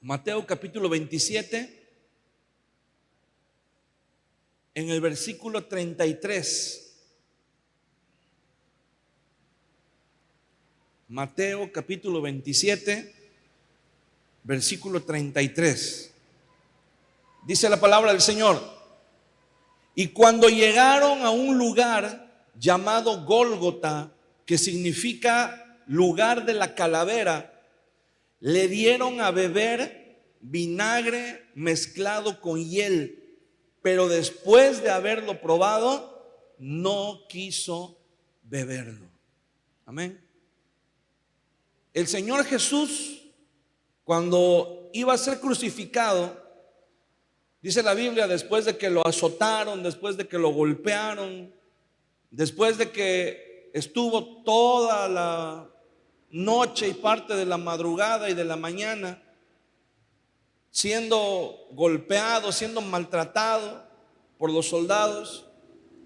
Mateo capítulo 27, en el versículo 33. Mateo capítulo 27, versículo 33. Dice la palabra del Señor: y cuando llegaron a un lugar llamado Gólgota, que significa lugar de la calavera, le dieron a beber vinagre mezclado con hiel, pero después de haberlo probado, no quiso beberlo. Amén. El Señor Jesús, cuando iba a ser crucificado, dice la Biblia, después de que lo azotaron, después de que lo golpearon, después de que estuvo toda la noche y parte de la madrugada y de la mañana siendo golpeado, siendo maltratado por los soldados,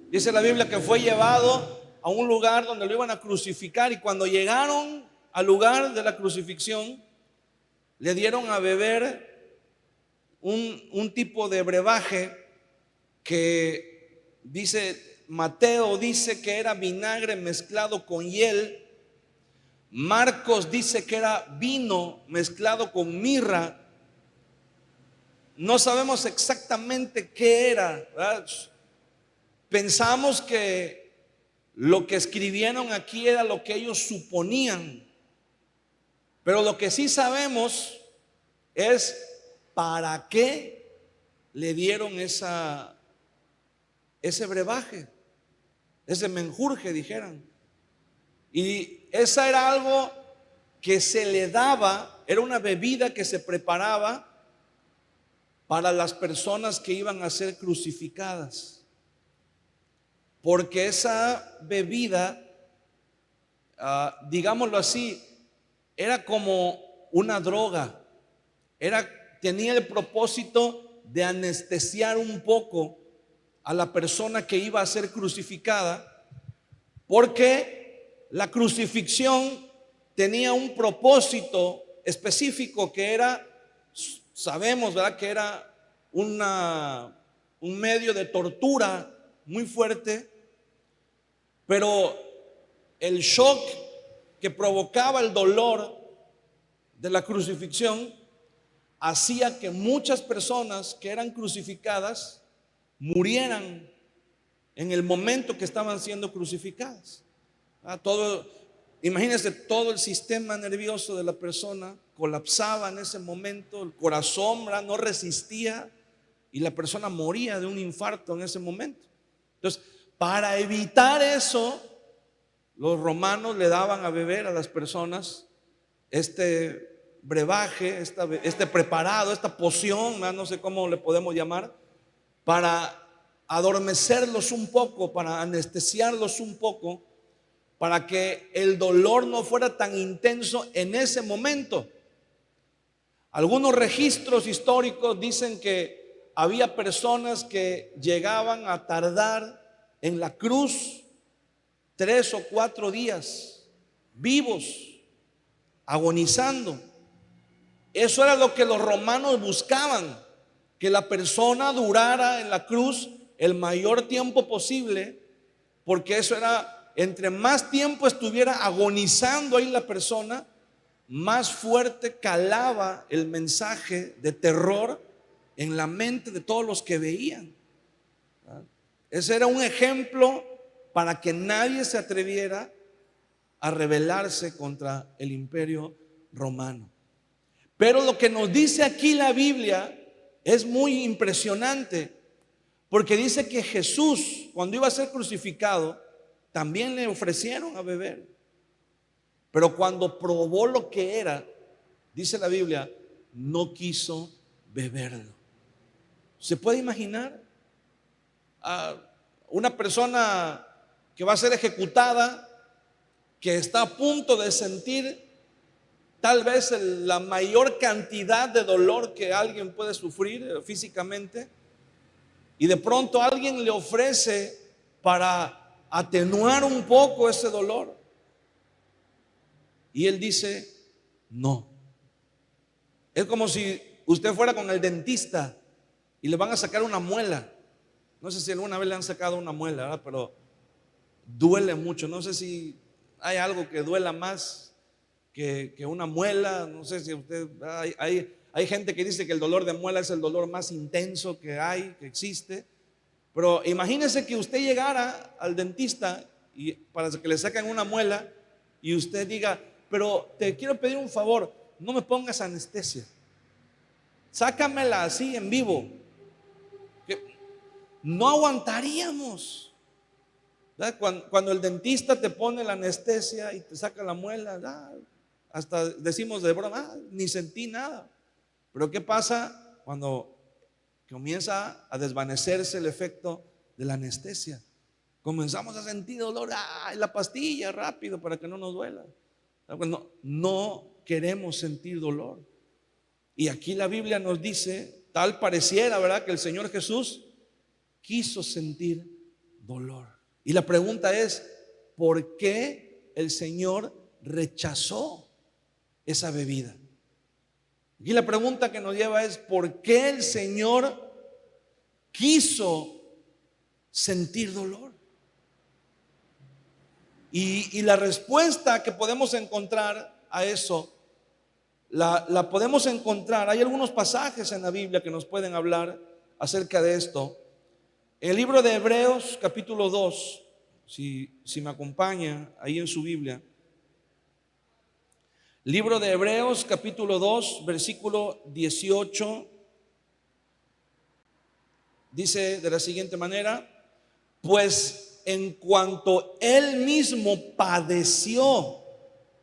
dice la Biblia que fue llevado a un lugar donde lo iban a crucificar, y cuando llegaron al lugar de la crucifixión, le dieron a beber un tipo de brebaje que dice, Mateo dice que era vinagre mezclado con hiel. Marcos dice que era vino mezclado con mirra. No sabemos exactamente qué era, ¿verdad? Pensamos que lo que escribieron aquí era lo que ellos suponían, pero lo que sí sabemos es para qué le dieron ese brebaje, ese menjurje, dijeran. Y esa era algo que se le daba, era una bebida que se preparaba para las personas que iban a ser crucificadas, porque esa bebida, digámoslo así, era como una droga, tenía el propósito de anestesiar un poco a la persona que iba a ser crucificada, porque la crucifixión tenía un propósito específico que era, sabemos, ¿verdad?, que era un medio de tortura muy fuerte, pero el shock que provocaba el dolor de la crucifixión hacía que muchas personas que eran crucificadas murieran en el momento que estaban siendo crucificadas. Imagínense, todo el sistema nervioso de la persona colapsaba en ese momento, el corazón no resistía y la persona moría de un infarto en ese momento. Entonces, para evitar eso, los romanos le daban a beber a las personas este brebaje, este preparado, esta poción, no sé cómo le podemos llamar, para adormecerlos un poco, para anestesiarlos un poco, para que el dolor no fuera tan intenso en ese momento. Algunos registros históricos dicen que había personas que llegaban a tardar en la cruz 3 o 4 días vivos, agonizando. Eso era lo que los romanos buscaban, que la persona durara en la cruz el mayor tiempo posible, porque eso era, entre más tiempo estuviera agonizando ahí la persona, más fuerte calaba el mensaje de terror en la mente de todos los que veían. Ese era un ejemplo para que nadie se atreviera a rebelarse contra el imperio romano. Pero lo que nos dice aquí la Biblia es muy impresionante, porque dice que Jesús, cuando iba a ser crucificado, también le ofrecieron a beber, pero cuando probó lo que era, dice la Biblia, no quiso beberlo. ¿Se puede imaginar a una persona que va a ser ejecutada, que está a punto de sentir tal vez la mayor cantidad de dolor que alguien puede sufrir físicamente, y de pronto alguien le ofrece para atenuar un poco ese dolor, y él dice no? Es como si usted fuera con el dentista y le van a sacar una muela. No sé si alguna vez le han sacado una muela, ¿verdad? Pero duele mucho. No sé si hay algo que duela más que una muela. No sé si usted, hay gente que dice que el dolor de muela es el dolor más intenso que hay, que existe. Pero imagínese que usted llegara al dentista y para que le saquen una muela y usted diga: pero te quiero pedir un favor, no me pongas anestesia, sácamela así en vivo. Que no aguantaríamos, ¿verdad? Cuando el dentista te pone la anestesia y te saca la muela, hasta decimos de broma: ni sentí nada. Pero ¿qué pasa cuando comienza a desvanecerse el efecto de la anestesia? Comenzamos a sentir dolor. La pastilla rápido para que no nos duela. Bueno, no queremos sentir dolor. Y aquí la Biblia nos dice, tal pareciera, ¿verdad?, que el Señor Jesús quiso sentir dolor. Y la pregunta es: ¿por qué el Señor rechazó esa bebida? Aquí la pregunta que nos lleva es: ¿por qué el Señor quiso sentir dolor? Y la respuesta que podemos encontrar a eso, la podemos encontrar. Hay algunos pasajes en la Biblia que nos pueden hablar acerca de esto. En el libro de Hebreos capítulo 2, si me acompaña ahí en su Biblia. Libro de Hebreos capítulo 2, versículo 18, dice de la siguiente manera: pues en cuanto él mismo padeció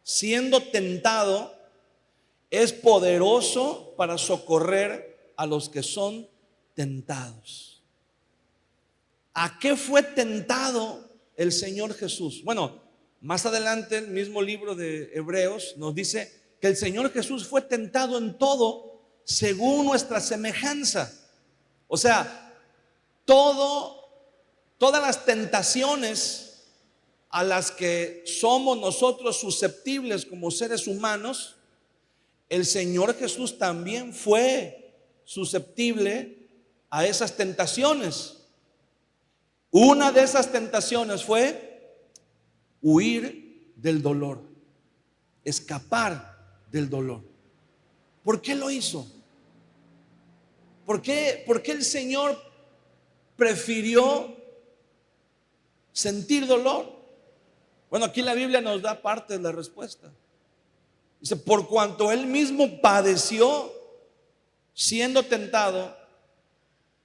siendo tentado, es poderoso para socorrer a los que son tentados. ¿A qué fue tentado el Señor Jesús? Bueno, más adelante el mismo libro de Hebreos nos dice que el Señor Jesús fue tentado en todo según nuestra semejanza. O sea, todas las tentaciones a las que somos nosotros susceptibles como seres humanos, el Señor Jesús también fue susceptible a esas tentaciones. Una de esas tentaciones fue huir del dolor, escapar del dolor. ¿Por qué lo hizo? ¿Por qué el Señor prefirió sentir dolor? Bueno, aquí la Biblia nos da parte de la respuesta. Dice: por cuanto él mismo padeció siendo tentado,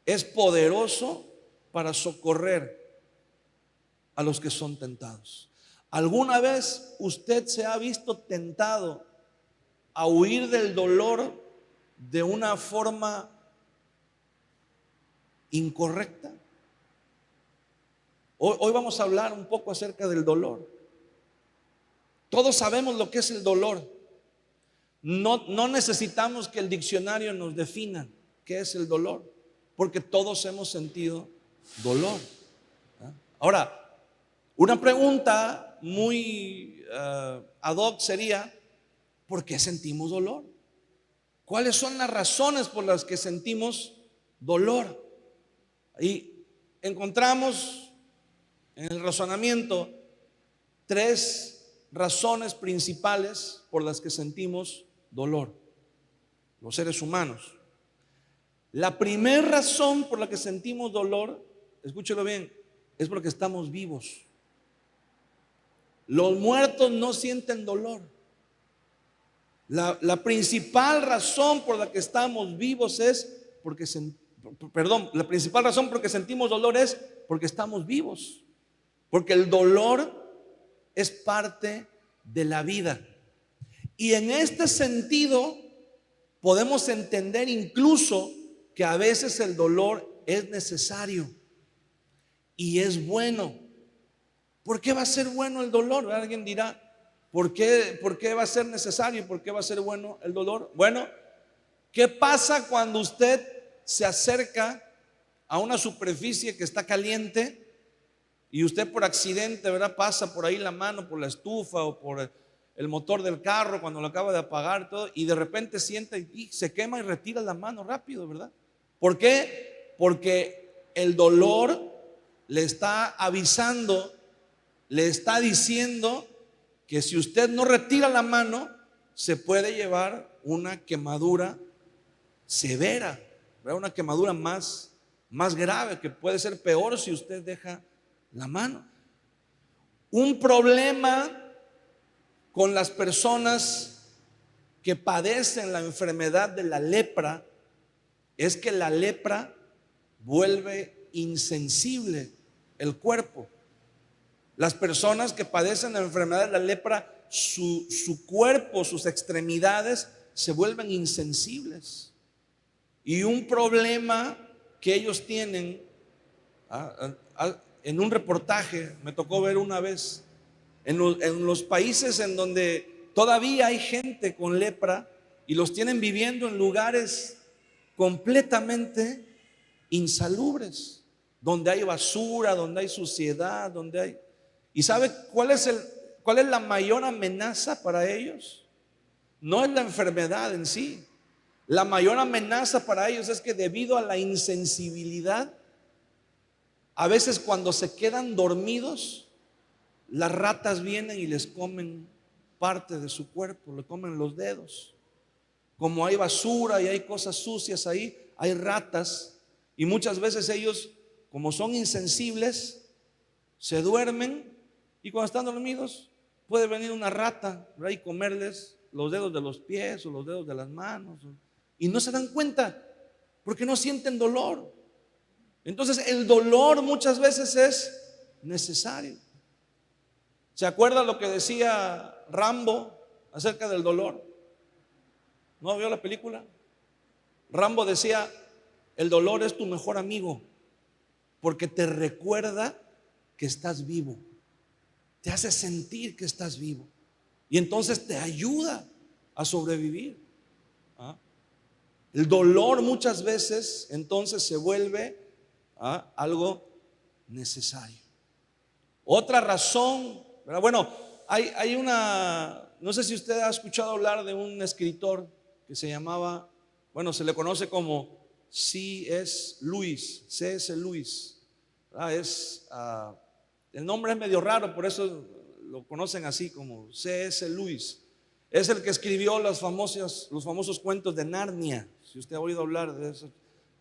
es poderoso para socorrer a los que son tentados. ¿Alguna vez usted se ha visto tentado a huir del dolor de una forma incorrecta? Hoy vamos a hablar un poco acerca del dolor. Todos sabemos lo que es el dolor. No necesitamos que el diccionario nos defina qué es el dolor, porque todos hemos sentido dolor. Ahora, una pregunta muy ad hoc sería: ¿por qué sentimos dolor? ¿Cuáles son las razones por las que sentimos dolor? Y encontramos en el razonamiento 3 razones principales por las que sentimos dolor, los seres humanos. La primera razón por la que sentimos dolor, escúchelo bien, es porque estamos vivos. Los muertos no sienten dolor. La principal razón por la que estamos vivos es porque la principal razón por la que sentimos dolor es porque estamos vivos. Porque el dolor es parte de la vida. Y en este sentido podemos entender incluso que a veces el dolor es necesario y es bueno. ¿Por qué va a ser bueno el dolor? Alguien dirá: ¿por qué va a ser necesario? ¿Por qué va a ser bueno el dolor? Bueno, ¿qué pasa cuando usted se acerca a una superficie que está caliente y usted por accidente, ¿verdad?, pasa por ahí la mano, por la estufa o por el motor del carro cuando lo acaba de apagar, todo, y de repente siente y se quema y retira la mano rápido, ¿verdad? ¿Por qué? Porque el dolor le está avisando, le está diciendo que si usted no retira la mano, se puede llevar una quemadura severa, ¿verdad? Una quemadura más grave, que puede ser peor si usted deja la mano. Un problema con las personas que padecen la enfermedad de la lepra es que la lepra vuelve insensible el cuerpo. Las personas que padecen la enfermedad de la lepra, su cuerpo, sus extremidades se vuelven insensibles. Y un problema que ellos tienen, en un reportaje me tocó ver una vez, en los países en donde todavía hay gente con lepra y los tienen viviendo en lugares completamente insalubres, donde hay basura, donde hay suciedad, donde hay... ¿Y sabe cuál es la mayor amenaza para ellos? No es la enfermedad en sí. La mayor amenaza para ellos es que debido a la insensibilidad, a veces cuando se quedan dormidos, las ratas vienen y les comen parte de su cuerpo, le comen los dedos. Como hay basura y hay cosas sucias ahí, hay ratas, y muchas veces ellos, como son insensibles, se duermen, y cuando están dormidos puede venir una rata, ¿verdad?, y comerles los dedos de los pies o los dedos de las manos, y no se dan cuenta porque no sienten dolor. Entonces el dolor muchas veces es necesario. ¿Se acuerda lo que decía Rambo acerca del dolor? ¿No vio la película? Rambo decía: el dolor es tu mejor amigo porque te recuerda que estás vivo, te hace sentir que estás vivo y entonces te ayuda a sobrevivir. El dolor muchas veces entonces se vuelve algo necesario. Otra razón, ¿verdad? Bueno, hay una, no sé si usted ha escuchado hablar de un escritor que se llamaba, bueno, se le conoce como C.S. Lewis, C.S. Lewis. El nombre es medio raro, por eso lo conocen así como C.S. Lewis. Es el que escribió los famosos cuentos de Narnia. Si usted ha oído hablar de eso,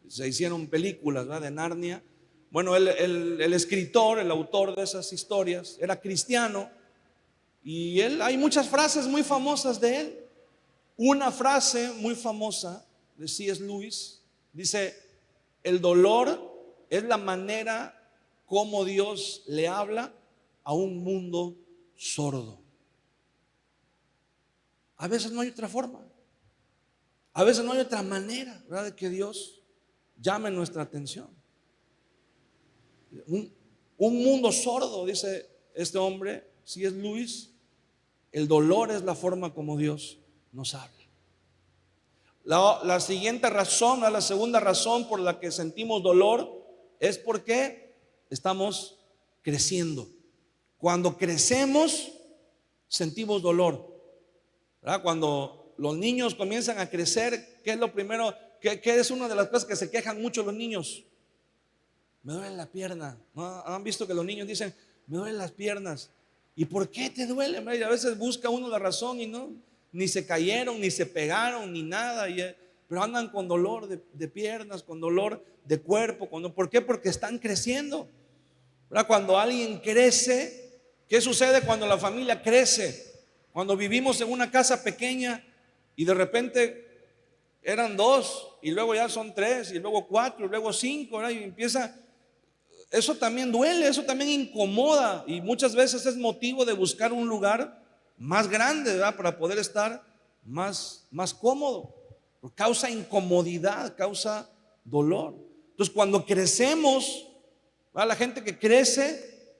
se hicieron películas, ¿verdad?, de Narnia. Bueno, el escritor, el autor de esas historias, era cristiano, y hay muchas frases muy famosas de él. Una frase muy famosa de C.S. Lewis dice: el dolor es la manera como Dios le habla a un mundo sordo. A veces no hay otra forma, a veces no hay otra manera, ¿verdad?, de que Dios llame nuestra atención. Un mundo sordo, dice este hombre, C.S. Lewis, el dolor es la forma como Dios nos habla. La siguiente razón, la segunda razón por la que sentimos dolor es porque estamos creciendo. Cuando crecemos, sentimos dolor, ¿verdad? Cuando los niños comienzan a crecer, ¿qué es lo primero? ¿Qué es una de las cosas que se quejan mucho los niños? Me duele la pierna. ¿No han visto que los niños dicen: me duelen las piernas? ¿Y por qué te duele? Y a veces busca uno la razón y no, ni se cayeron, ni se pegaron, ni nada, pero andan con dolor de piernas, con dolor de cuerpo. ¿Por qué? Porque están creciendo, ¿verdad? Cuando alguien crece, ¿qué sucede cuando la familia crece? Cuando vivimos en una casa pequeña y de repente eran 2 y luego ya son 3 y luego 4 y luego 5, ¿verdad? Y empieza... Eso también duele, eso también incomoda, y muchas veces es motivo de buscar un lugar más grande, ¿verdad?, para poder estar más cómodo. Causa incomodidad, causa dolor. Entonces cuando crecemos, ¿verdad?, la gente que crece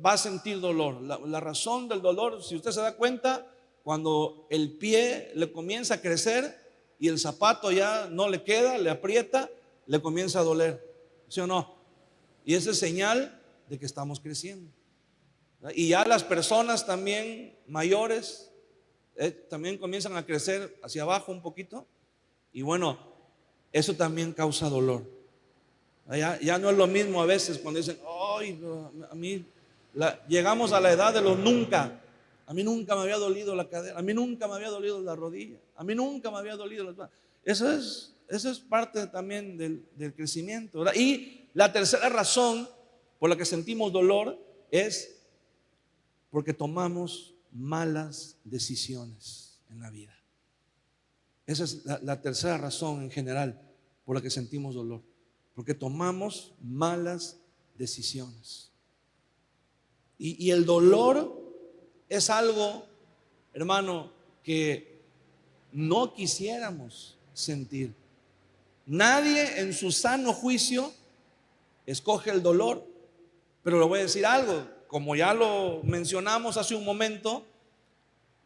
va a sentir dolor. La razón del dolor, si usted se da cuenta, cuando el pie le comienza a crecer y el zapato ya no le queda, le aprieta, le comienza a doler, ¿sí o no? Y esa es señal de que estamos creciendo. Y ya las personas también mayores, también comienzan a crecer hacia abajo un poquito. Y bueno, eso también causa dolor. Ya no es lo mismo a veces cuando dicen, ay, a mí llegamos a la edad de los nunca. A mí nunca me había dolido la cadera, a mí nunca me había dolido la rodilla, a mí nunca me había dolido las manos. Eso es parte también del crecimiento, ¿verdad? Y la tercera razón por la que sentimos dolor es porque tomamos malas decisiones en la vida. Esa es la tercera razón en general por la que sentimos dolor, porque tomamos malas decisiones. Y el dolor es algo, hermano, que no quisiéramos sentir. Nadie en su sano juicio escoge el dolor, pero le voy a decir algo, como ya lo mencionamos hace un momento,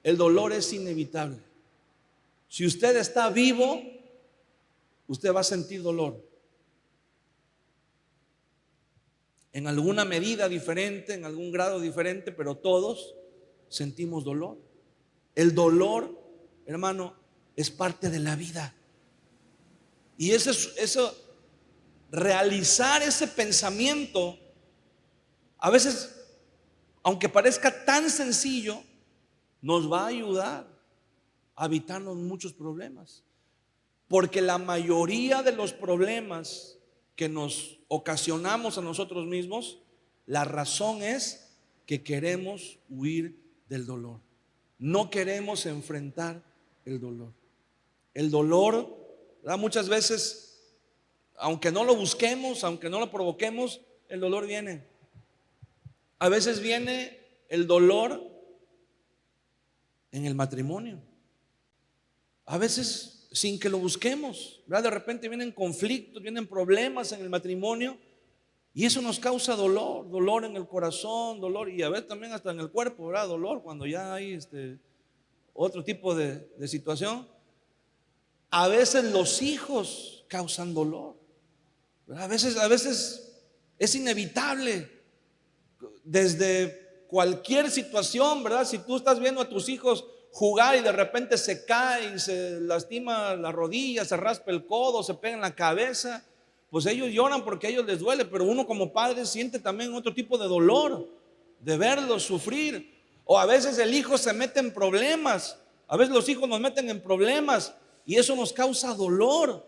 el dolor es inevitable. Si usted está vivo, usted va a sentir dolor. En alguna medida diferente, en algún grado diferente, pero todos sentimos dolor. El dolor, hermano, es parte de la vida. Y eso, realizar ese pensamiento, a veces, aunque parezca tan sencillo, nos va a ayudar a evitarnos muchos problemas. Porque la mayoría de los problemas que nos ocasionamos a nosotros mismos, la razón es que queremos huir del dolor. No queremos enfrentar el dolor. El dolor, ¿verdad? Muchas veces, aunque no lo busquemos, aunque no lo provoquemos, el dolor viene. A veces viene el dolor en el matrimonio. A veces sin que lo busquemos, ¿verdad? De repente vienen conflictos, vienen problemas en el matrimonio y eso nos causa dolor, dolor en el corazón, dolor y a veces también hasta en el cuerpo, ¿verdad? Dolor cuando ya hay otro tipo de situación. A veces los hijos causan dolor, ¿verdad? A veces es inevitable desde cualquier situación, ¿verdad? Si tú estás viendo a tus hijos jugar y de repente se cae y se lastima la rodilla, se raspa el codo, se pega en la cabeza, pues ellos lloran porque a ellos les duele, pero uno como padre siente también otro tipo de dolor de verlos sufrir. O a veces el hijo se mete en problemas, a veces los hijos nos meten en problemas y eso nos causa dolor.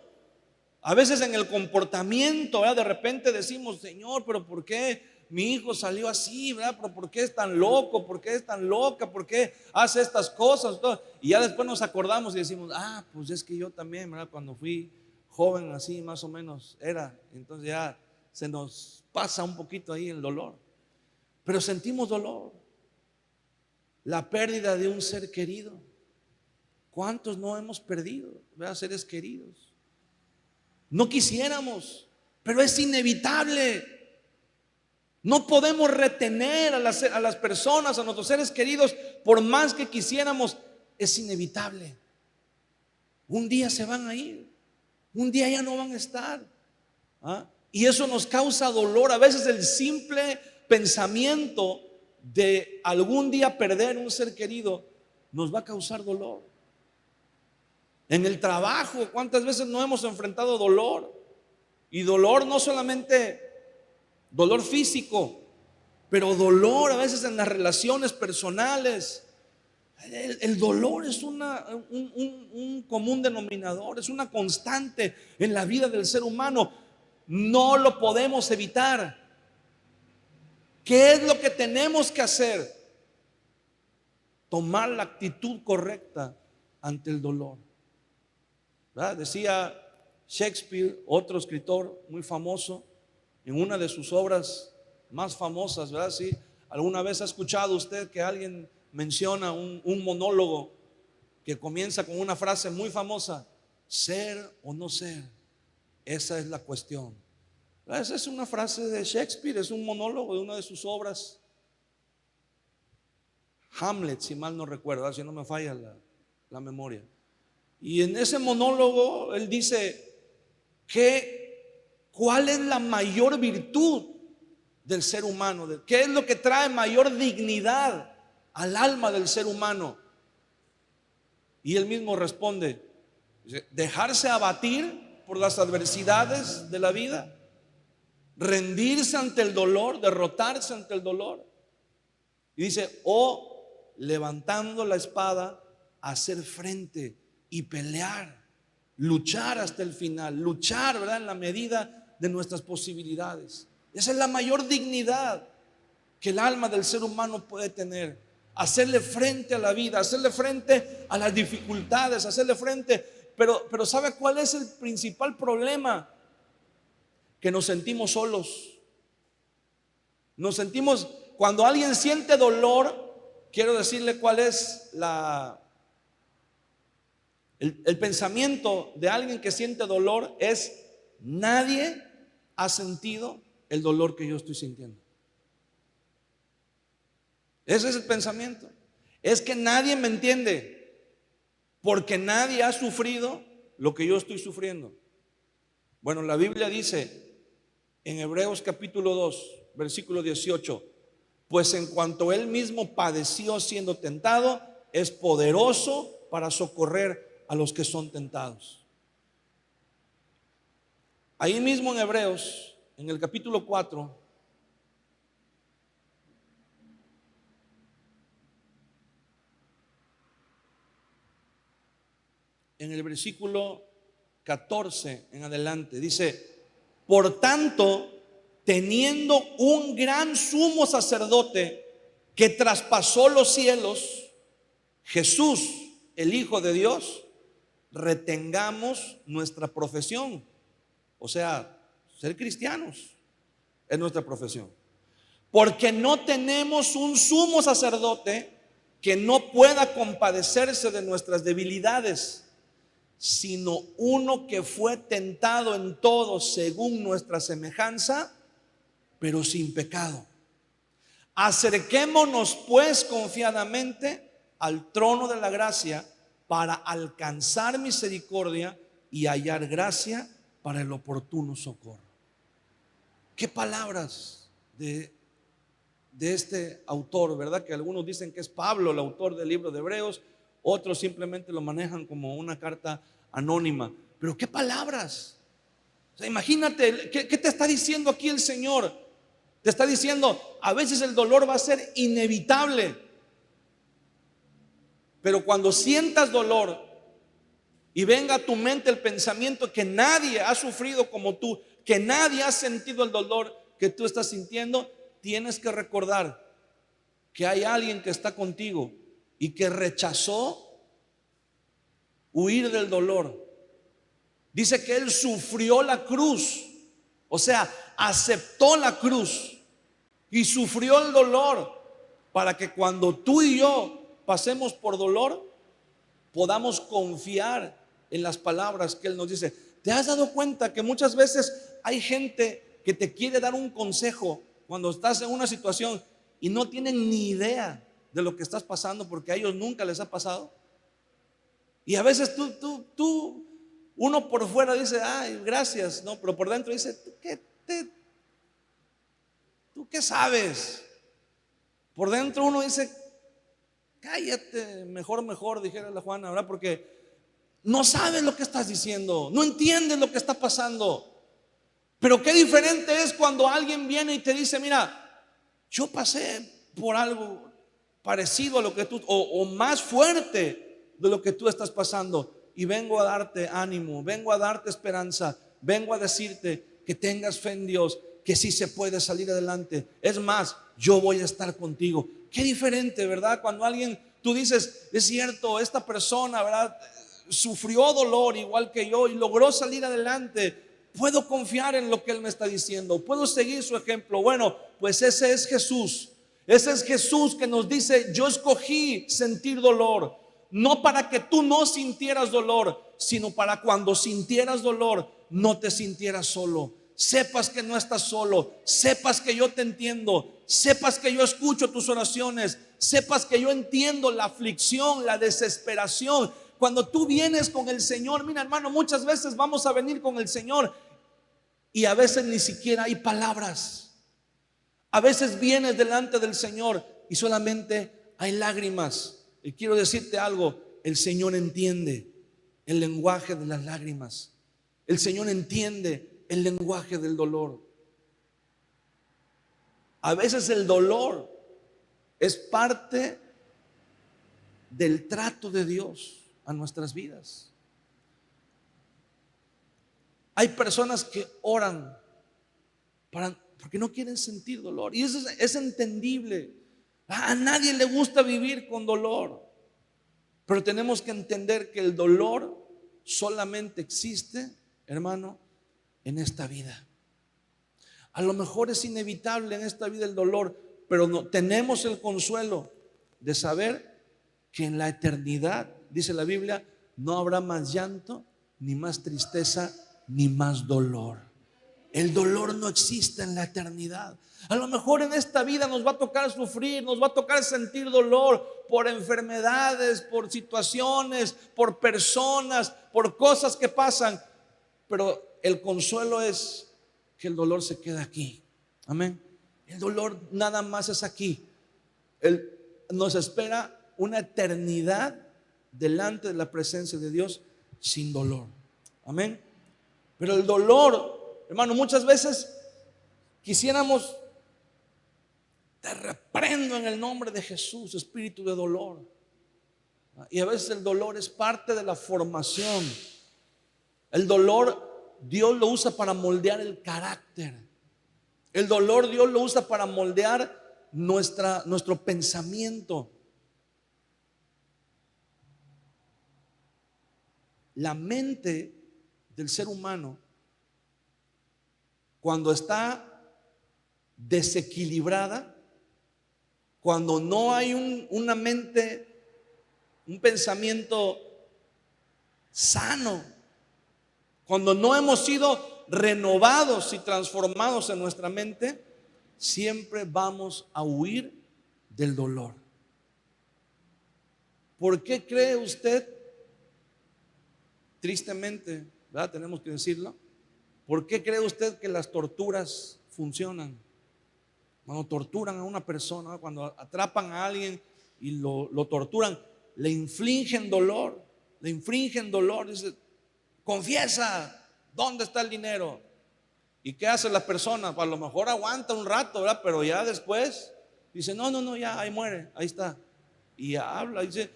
A veces en el comportamiento, ¿verdad? De repente decimos, Señor, pero ¿por qué mi hijo salió así, ¿verdad? ¿Pero por qué es tan loco? ¿Por qué es tan loca? ¿Por qué hace estas cosas? Y ya después nos acordamos y decimos, pues es que yo también, ¿verdad? Cuando fui joven así más o menos era. Entonces ya se nos pasa un poquito ahí el dolor. Pero sentimos dolor. La pérdida de un ser querido. ¿Cuántos no hemos perdido, ¿verdad? Seres queridos. No quisiéramos, pero es inevitable. No podemos retener a las personas, a nuestros seres queridos, por más que quisiéramos, es inevitable. Un día se van a ir, un día ya no van a estar. Y eso nos causa dolor. A veces el simple pensamiento de algún día perder un ser querido nos va a causar dolor. En el trabajo, ¿cuántas veces no hemos enfrentado dolor? Y dolor no solamente dolor físico, pero dolor a veces en las relaciones personales. El dolor es un común denominador, es una constante en la vida del ser humano. No lo podemos evitar. ¿Qué es lo que tenemos que hacer? Tomar la actitud correcta ante el dolor, ¿verdad? Decía Shakespeare, otro escritor muy famoso, en una de sus obras más famosas, ¿verdad? Sí, ¿alguna vez ha escuchado usted que alguien menciona un monólogo que comienza con una frase muy famosa? Ser o no ser, esa es la cuestión. Esa es una frase de Shakespeare, es un monólogo de una de sus obras, Hamlet, si mal no recuerdo, si no me falla la memoria. Y en ese monólogo él dice ¿cuál es la mayor virtud del ser humano? ¿Qué es lo que trae mayor dignidad al alma del ser humano? Y él mismo responde, dice, dejarse abatir por las adversidades de la vida, rendirse ante el dolor, derrotarse ante el dolor. Y dice, o levantando la espada, hacer frente y pelear, luchar hasta el final, luchar, ¿verdad?, en la medida de nuestras posibilidades. Esa es la mayor dignidad que el alma del ser humano puede tener. Hacerle frente a la vida, hacerle frente a las dificultades, hacerle frente. Pero ¿sabe cuál es el principal problema? Que nos sentimos solos. Nos sentimos, cuando alguien siente dolor, quiero decirle cuál es el pensamiento de alguien que siente dolor es: nadie ha sentido el dolor que yo estoy sintiendo. Ese es el pensamiento. Es que nadie me entiende, porque nadie ha sufrido lo que yo estoy sufriendo. Bueno, la Biblia dice en Hebreos capítulo 2, versículo 18: pues en cuanto él mismo padeció siendo tentado, es poderoso para socorrer a los que son tentados. Ahí mismo en Hebreos, en el capítulo 4, en el versículo 14 en adelante, dice: por tanto, teniendo un gran sumo sacerdote que traspasó los cielos, Jesús, el Hijo de Dios, retengamos nuestra profesión. O sea, ser cristianos es nuestra profesión. Porque no tenemos un sumo sacerdote que no pueda compadecerse de nuestras debilidades, sino uno que fue tentado en todo según nuestra semejanza, pero sin pecado. Acerquémonos pues confiadamente al trono de la gracia para alcanzar misericordia y hallar gracia para el oportuno socorro. Qué palabras de este autor, ¿verdad? Que algunos dicen que es Pablo, el autor del libro de Hebreos. Otros simplemente lo manejan como una carta anónima. Pero qué palabras. O sea, imagínate, ¿qué te está diciendo aquí el Señor? Te está diciendo, a veces el dolor va a ser inevitable, pero cuando sientas dolor y venga a tu mente el pensamiento que nadie ha sufrido como tú, que nadie ha sentido el dolor que tú estás sintiendo, tienes que recordar que hay alguien que está contigo y que rechazó huir del dolor. Dice que Él sufrió la cruz, o sea, aceptó la cruz y sufrió el dolor para que cuando tú y yo pasemos por dolor, podamos confiar en las palabras que Él nos dice. ¿Te has dado cuenta que muchas veces hay gente que te quiere dar un consejo cuando estás en una situación y no tienen ni idea de lo que estás pasando, porque a ellos nunca les ha pasado? Y a veces uno por fuera dice, ay, gracias, no, pero por dentro dice, ¿tú qué sabes? Por dentro uno dice, cállate, mejor, dijera la Juana, ¿verdad? Porque no sabes lo que estás diciendo, no entiendes lo que está pasando. Pero qué diferente es cuando alguien viene y te dice, mira, yo pasé por algo parecido a lo que tú, o más fuerte de lo que tú estás pasando, y vengo a darte ánimo, vengo a darte esperanza, vengo a decirte que tengas fe en Dios, que sí se puede salir adelante. Es más, yo voy a estar contigo. Qué diferente, ¿verdad? Cuando alguien, tú dices, es cierto, esta persona, ¿verdad?, sufrió dolor igual que yo y logró salir adelante. Puedo confiar en lo que Él me está diciendo, puedo seguir su ejemplo. Bueno, pues ese es Jesús. Ese es Jesús que nos dice, yo escogí sentir dolor, no para que tú no sintieras dolor, sino para cuando sintieras dolor no te sintieras solo. Sepas que no estás solo, sepas que yo te entiendo, sepas que yo escucho tus oraciones, sepas que yo entiendo la aflicción, la desesperación. Cuando tú vienes con el Señor, mira, hermano, muchas veces vamos a venir con el Señor y a veces ni siquiera hay palabras. A veces vienes delante del Señor y solamente hay lágrimas. Y quiero decirte algo, el Señor entiende el lenguaje de las lágrimas. El Señor entiende el lenguaje del dolor. A veces el dolor es parte del trato de Dios a nuestras vidas. Hay personas que oran porque no quieren sentir dolor, y eso es entendible. A nadie le gusta vivir con dolor, pero tenemos que entender que el dolor solamente existe, hermano, en esta vida. A lo mejor es inevitable en esta vida el dolor, pero no, tenemos el consuelo de saber que en la eternidad, dice la Biblia, no habrá más llanto, ni más tristeza, ni más dolor. El dolor no existe en la eternidad. A lo mejor en esta vida nos va a tocar sufrir, nos va a tocar sentir dolor por enfermedades, por situaciones, por personas, por cosas que pasan, pero el consuelo es que el dolor se queda aquí. Amén. El dolor nada más es aquí. Nos espera una eternidad delante de la presencia de Dios sin dolor. Amén. Pero el dolor, hermano, muchas veces quisiéramos: te reprendo en el nombre de Jesús, espíritu de dolor. Y a veces el dolor es parte de la formación. El dolor Dios lo usa para moldear el carácter. El dolor Dios lo usa para moldear nuestro pensamiento. La mente del ser humano, cuando está desequilibrada, cuando no hay una mente, un pensamiento sano, cuando no hemos sido renovados y transformados en nuestra mente, siempre vamos a huir del dolor. ¿Por qué cree usted? Tristemente, ¿verdad? Tenemos que decirlo. ¿Por qué cree usted que las torturas funcionan? Cuando torturan a una persona, cuando atrapan a alguien y lo torturan, le infligen dolor, dice: confiesa, ¿dónde está el dinero? ¿Y qué hace la persona? Pues a lo mejor aguanta un rato, ¿verdad? Pero ya después dice: no, ya, ahí muere, ahí está. Y habla, dice.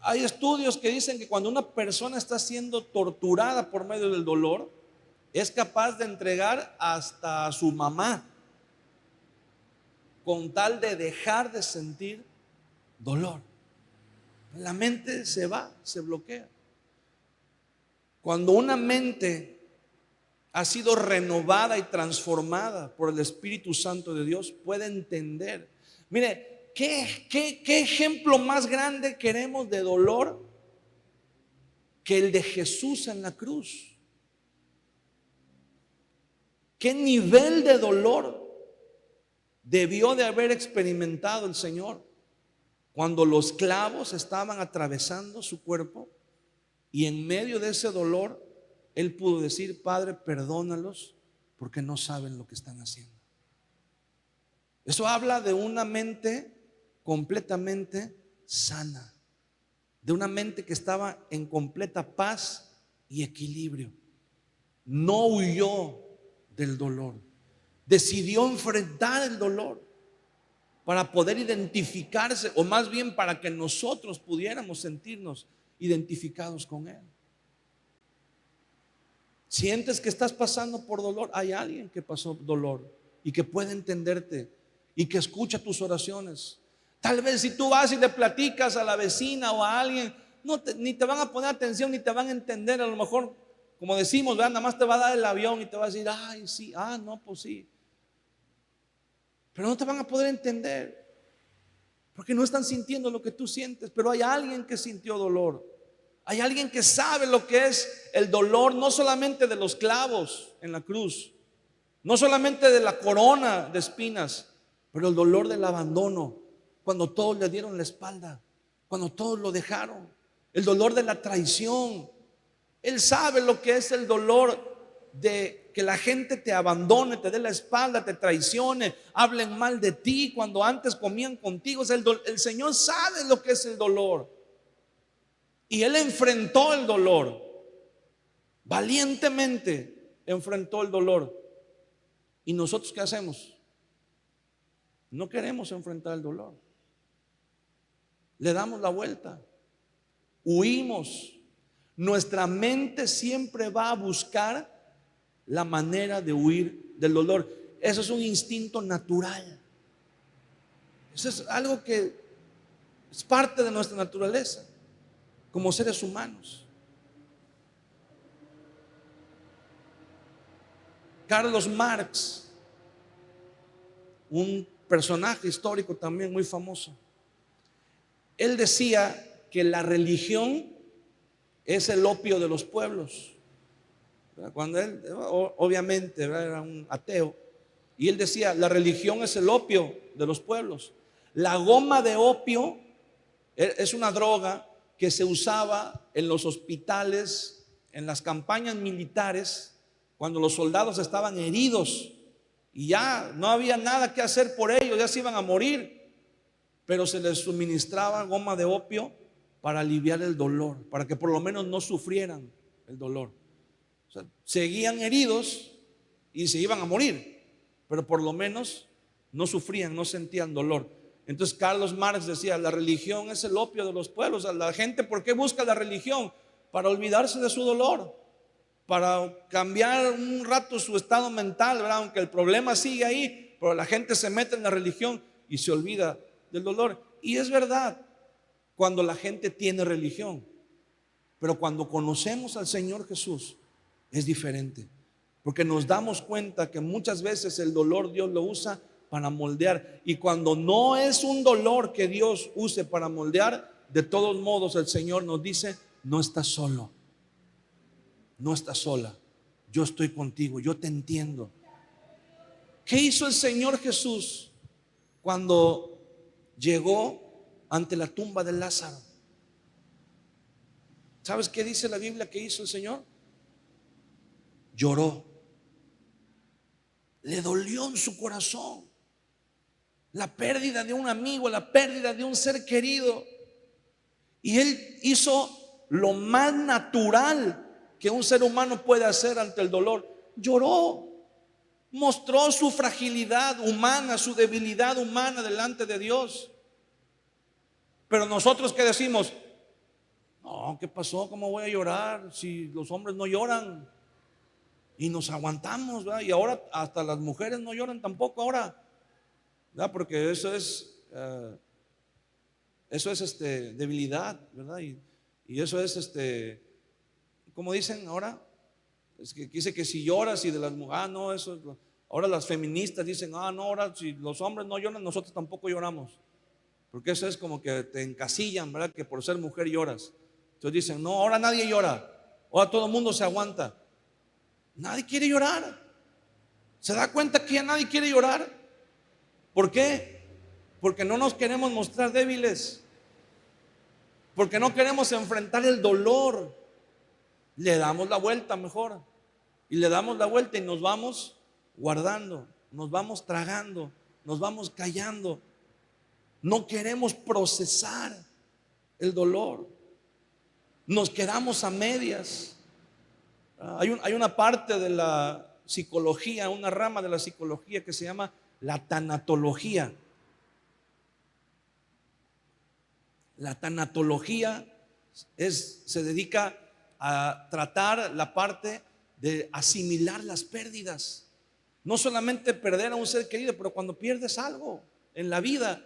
Hay estudios que dicen que cuando una persona está siendo torturada por medio del dolor, es capaz de entregar hasta a su mamá con tal de dejar de sentir dolor. La mente se va, se bloquea. Cuando una mente ha sido renovada y transformada por el Espíritu Santo de Dios, puede entender. Mire, ¿qué ejemplo más grande queremos de dolor que el de Jesús en la cruz? ¿Qué nivel de dolor debió de haber experimentado el Señor cuando los clavos estaban atravesando su cuerpo? Y en medio de ese dolor, Él pudo decir: Padre, perdónalos porque no saben lo que están haciendo. Eso habla de una mente completamente sana, de una mente que estaba en completa paz y equilibrio. No huyó del dolor, decidió enfrentar el dolor para poder identificarse, o más bien para que nosotros pudiéramos sentirnos identificados con Él. Sientes que estás pasando por dolor, hay alguien que pasó dolor y que puede entenderte y que escucha tus oraciones. Tal vez si tú vas y le platicas a la vecina o a alguien, ni te van a poner atención, ni te van a entender. A lo mejor, como decimos, ¿verdad? Nada más te va a dar el avión y te va a decir: ay, sí, no, pues sí. Pero no te van a poder entender, porque no están sintiendo lo que tú sientes. Pero hay alguien que sintió dolor. Hay alguien que sabe lo que es el dolor, no solamente de los clavos en la cruz, no solamente de la corona de espinas, pero el dolor del abandono, cuando todos le dieron la espalda, cuando todos lo dejaron, el dolor de la traición. Él sabe lo que es el dolor de que la gente te abandone, te dé la espalda, te traicione, hablen mal de ti cuando antes comían contigo. O sea, el Señor sabe lo que es el dolor. Y él enfrentó el dolor, valientemente enfrentó el dolor. ¿Y nosotros qué hacemos? No queremos enfrentar el dolor. Le damos la vuelta, huimos. Nuestra mente siempre va a buscar la manera de huir del dolor. Eso es un instinto natural. Eso es algo que es parte de nuestra naturaleza como seres humanos. Carlos Marx, un personaje histórico también muy famoso, él decía que la religión es el opio de los pueblos. Cuando él, obviamente, era un ateo, y él decía, la religión es el opio de los pueblos. La goma de opio es una droga que se usaba en los hospitales, en las campañas militares, cuando los soldados estaban heridos y ya no había nada que hacer por ellos, ya se iban a morir, pero se les suministraba goma de opio para aliviar el dolor, para que por lo menos no sufrieran el dolor. O sea, seguían heridos y se iban a morir, pero por lo menos no sufrían, no sentían dolor. Entonces Carlos Marx decía, la religión es el opio de los pueblos. La gente, ¿por qué busca la religión? Para olvidarse de su dolor, para cambiar un rato su estado mental, ¿verdad? Aunque el problema sigue ahí, pero la gente se mete en la religión y se olvida del dolor. Y es verdad, cuando la gente tiene religión, pero cuando conocemos al Señor Jesús es diferente, porque nos damos cuenta que muchas veces el dolor Dios lo usa para moldear, y cuando no es un dolor que Dios use para moldear, de todos modos el Señor nos dice, no estás solo, no estás sola, yo estoy contigo, yo te entiendo. ¿Qué hizo el Señor Jesús cuando llegó ante la tumba de Lázaro? ¿Sabes qué dice la Biblia que hizo el Señor? Lloró. Le dolió en su corazón la pérdida de un amigo, la pérdida de un ser querido. Y él hizo lo más natural que un ser humano puede hacer ante el dolor. Lloró. Mostró su fragilidad humana, su debilidad humana delante de Dios. Pero nosotros, ¿qué decimos? No, ¿qué pasó? ¿Cómo voy a llorar si los hombres no lloran? Y nos aguantamos, ¿verdad? Y ahora hasta las mujeres no lloran tampoco ahora, ¿verdad? Porque eso es debilidad, ¿verdad? Y eso es como dicen ahora, es que dice que si lloras y de las mujeres, no, eso, ahora las feministas dicen, no, ahora si los hombres no lloran, nosotros tampoco lloramos. Porque eso es como que te encasillan, ¿verdad? Que por ser mujer lloras. Entonces dicen, no, ahora nadie llora, ahora todo el mundo se aguanta. Nadie quiere llorar. ¿Se da cuenta que ya nadie quiere llorar? ¿Por qué? Porque no nos queremos mostrar débiles, porque no queremos enfrentar el dolor. Le damos la vuelta mejor, y le damos la vuelta y nos vamos guardando, nos vamos tragando, nos vamos callando. No queremos procesar el dolor, nos quedamos a medias. Hay una parte de la psicología, una rama de la psicología que se llama la tanatología. La tanatología se dedica a tratar la parte de asimilar las pérdidas. No solamente perder a un ser querido, pero cuando pierdes algo en la vida.